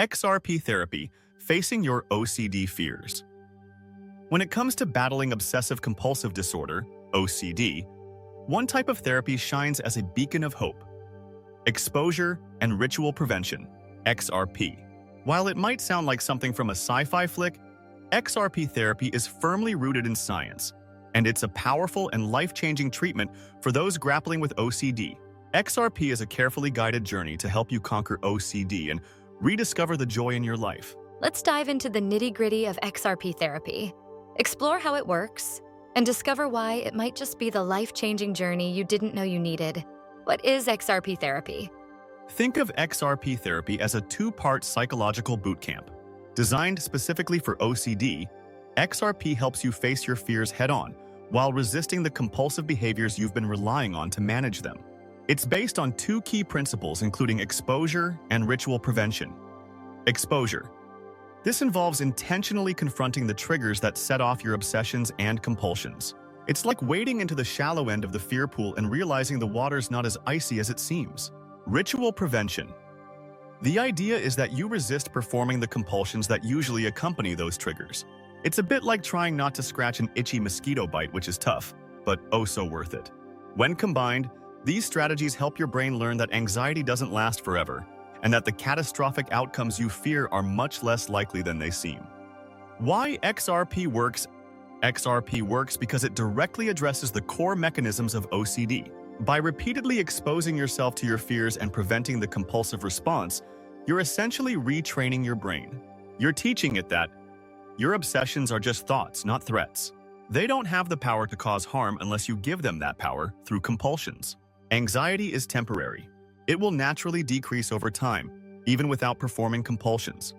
ExRP therapy, facing your OCD fears. When it comes to battling obsessive-compulsive disorder, OCD, one type of therapy shines as a beacon of hope: exposure and ritual prevention, ExRP. While it might sound like something from a sci-fi flick, ExRP therapy is firmly rooted in science, and it's a powerful and life-changing treatment for those grappling with OCD. ExRP is a carefully guided journey to help you conquer OCD and rediscover the joy in your life. Let's dive into the nitty-gritty of ExRP therapy, explore how it works, and discover why it might just be the life-changing journey you didn't know you needed. What is ExRP therapy? Think of ExRP therapy as a two-part psychological bootcamp. Designed specifically for OCD, ExRP helps you face your fears head-on while resisting the compulsive behaviors you've been relying on to manage them. It's based on two key principles, including exposure and ritual prevention. Exposure. This involves intentionally confronting the triggers that set off your obsessions and compulsions. It's like wading into the shallow end of the fear pool and realizing the water's not as icy as it seems. Ritual prevention. The idea is that you resist performing the compulsions that usually accompany those triggers. It's a bit like trying not to scratch an itchy mosquito bite, which is tough, but oh so worth it. When combined, these strategies help your brain learn that anxiety doesn't last forever, and that the catastrophic outcomes you fear are much less likely than they seem. Why ExRP works? ExRP works because it directly addresses the core mechanisms of OCD. By repeatedly exposing yourself to your fears and preventing the compulsive response, you're essentially retraining your brain. You're teaching it that your obsessions are just thoughts, not threats. They don't have the power to cause harm unless you give them that power through compulsions. Anxiety is temporary. It will naturally decrease over time, even without performing compulsions.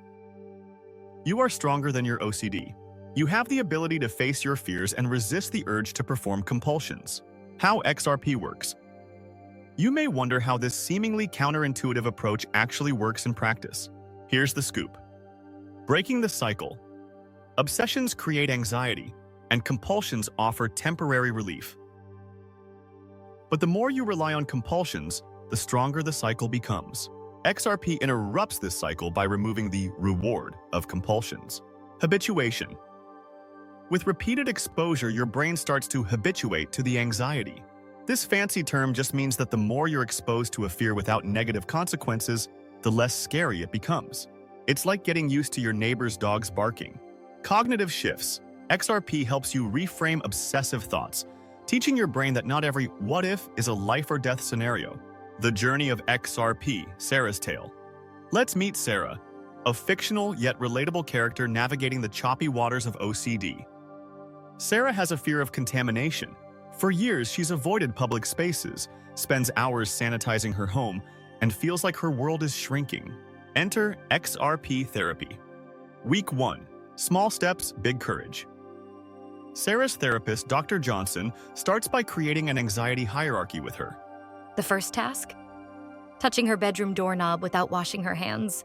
You are stronger than your OCD. You have the ability to face your fears and resist the urge to perform compulsions. How ExRP works. You may wonder how this seemingly counterintuitive approach actually works in practice. Here's the scoop. Breaking the cycle. Obsessions create anxiety, and compulsions offer temporary relief. But the more you rely on compulsions, the stronger the cycle becomes. ExRP interrupts this cycle by removing the reward of compulsions. Habituation. With repeated exposure, your brain starts to habituate to the anxiety. This fancy term just means that the more you're exposed to a fear without negative consequences, the less scary it becomes. It's like getting used to your neighbor's dog's barking. Cognitive shifts. ExRP helps you reframe obsessive thoughts, teaching your brain that not every what if is a life or death scenario. The journey of ExRP, Sarah's tale. Let's meet Sarah, a fictional yet relatable character navigating the choppy waters of OCD. Sarah has a fear of contamination. For years, she's avoided public spaces, spends hours sanitizing her home, and feels like her world is shrinking. Enter ExRP therapy. Week 1. Small steps, big courage. Sarah's therapist, Dr. Johnson, starts by creating an anxiety hierarchy with her. The first task? Touching her bedroom doorknob without washing her hands.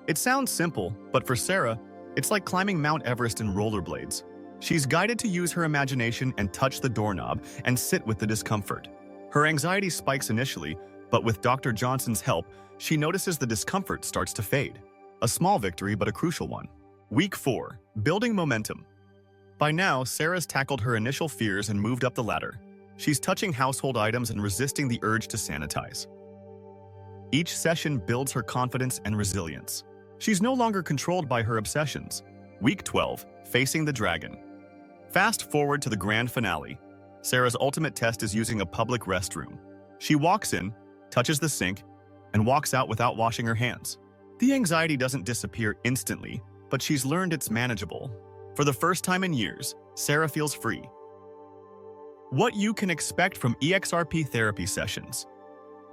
It sounds simple, but for Sarah, it's like climbing Mount Everest in rollerblades. She's guided to use her imagination and touch the doorknob and sit with the discomfort. Her anxiety spikes initially, but with Dr. Johnson's help, she notices the discomfort starts to fade. A small victory, but a crucial one. Week 4. Building momentum. By now, Sarah's tackled her initial fears and moved up the ladder. She's touching household items and resisting the urge to sanitize. Each session builds her confidence and resilience. She's no longer controlled by her obsessions. Week 12. Facing the dragon. Fast forward to the grand finale. Sarah's ultimate test is using a public restroom. She walks in, touches the sink, and walks out without washing her hands. The anxiety doesn't disappear instantly, but she's learned it's manageable. For the first time in years, Sarah feels free. What you can expect from ExRP therapy sessions.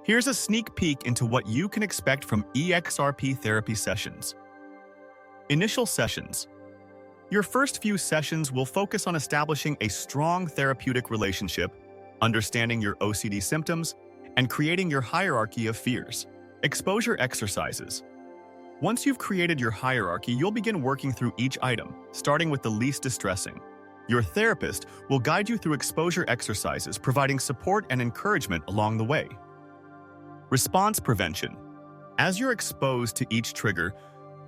Here's a sneak peek into what you can expect from ExRP therapy sessions. Initial sessions. Your first few sessions will focus on establishing a strong therapeutic relationship, understanding your OCD symptoms, and creating your hierarchy of fears. Exposure exercises. Once you've created your hierarchy, you'll begin working through each item, starting with the least distressing. Your therapist will guide you through exposure exercises, providing support and encouragement along the way. Response prevention. As you're exposed to each trigger,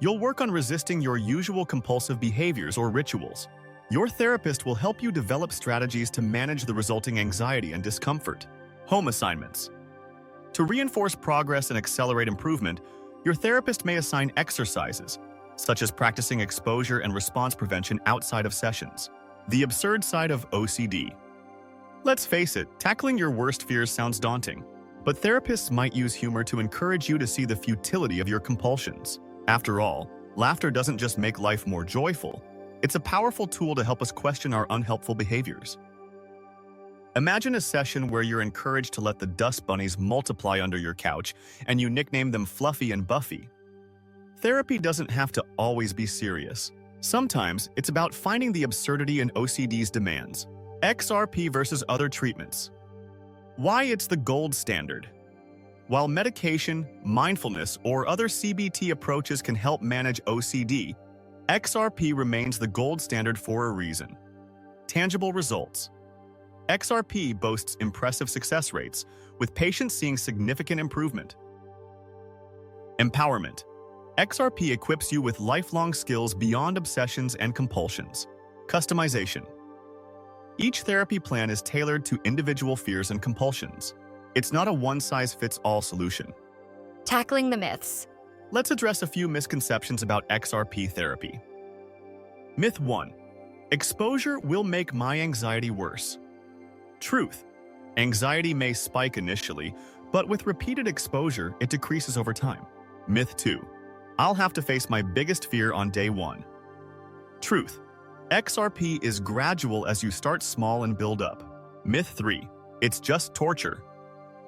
you'll work on resisting your usual compulsive behaviors or rituals. Your therapist will help you develop strategies to manage the resulting anxiety and discomfort. Home assignments. To reinforce progress and accelerate improvement, your therapist may assign exercises, such as practicing exposure and response prevention outside of sessions. The absurd side of OCD. Let's face it, tackling your worst fears sounds daunting, but therapists might use humor to encourage you to see the futility of your compulsions. After all, laughter doesn't just make life more joyful, it's a powerful tool to help us question our unhelpful behaviors. Imagine a session where you're encouraged to let the dust bunnies multiply under your couch and you nickname them Fluffy and Buffy. Therapy doesn't have to always be serious. Sometimes it's about finding the absurdity in OCD's demands. ExRP versus other treatments. Why it's the gold standard. While medication, mindfulness, or other CBT approaches can help manage OCD, ExRP remains the gold standard for a reason. Tangible results. ExRP boasts impressive success rates, with patients seeing significant improvement. Empowerment. ExRP equips you with lifelong skills beyond obsessions and compulsions. Customization. Each therapy plan is tailored to individual fears and compulsions. It's not a one-size-fits-all solution. Tackling the myths. Let's address a few misconceptions about ExRP therapy. Myth 1. Exposure will make my anxiety worse. Truth. Anxiety may spike initially, but with repeated exposure, it decreases over time. Myth 2. I'll have to face my biggest fear on day 1. Truth. ExRP is gradual as you start small and build up. Myth 3. It's just torture.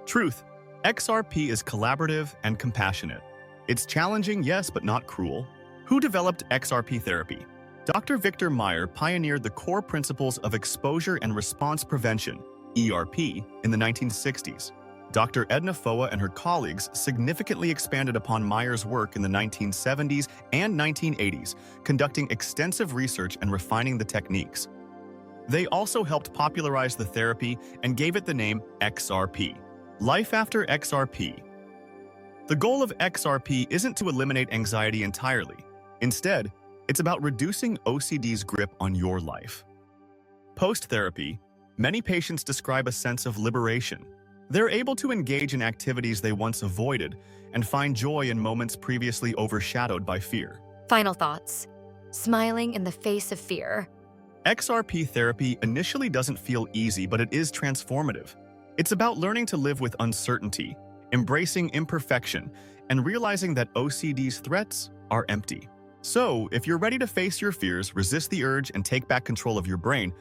Truth. ExRP is collaborative and compassionate. It's challenging, yes, but not cruel. Who developed ExRP therapy? Dr. Victor Meyer pioneered the core principles of exposure and response prevention, ERP, in the 1960s. Dr. Edna Foa and her colleagues significantly expanded upon Meyer's work in the 1970s and 1980s, conducting extensive research and refining the techniques. They also helped popularize the therapy and gave it the name ExRP. Life after ExRP. The goal of ExRP isn't to eliminate anxiety entirely. Instead, it's about reducing OCD's grip on your life. Post-therapy, many patients describe a sense of liberation. They're able to engage in activities they once avoided and find joy in moments previously overshadowed by fear. Final thoughts. Smiling in the face of fear. ExRP therapy initially doesn't feel easy, but it is transformative. It's about learning to live with uncertainty, embracing imperfection, and realizing that OCD's threats are empty. So, if you're ready to face your fears, resist the urge, and take back control of your brain,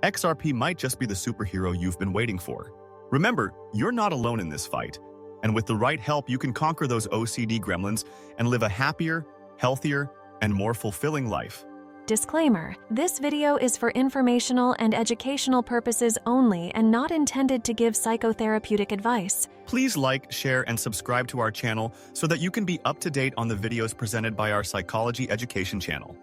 ExRP might just be the superhero you've been waiting for. Remember, you're not alone in this fight, and with the right help, you can conquer those OCD gremlins and live a happier, healthier, and more fulfilling life. Disclaimer: this video is for informational and educational purposes only and not intended to give psychotherapeutic advice. Please like, share, and subscribe to our channel so that you can be up to date on the videos presented by our psychology education channel.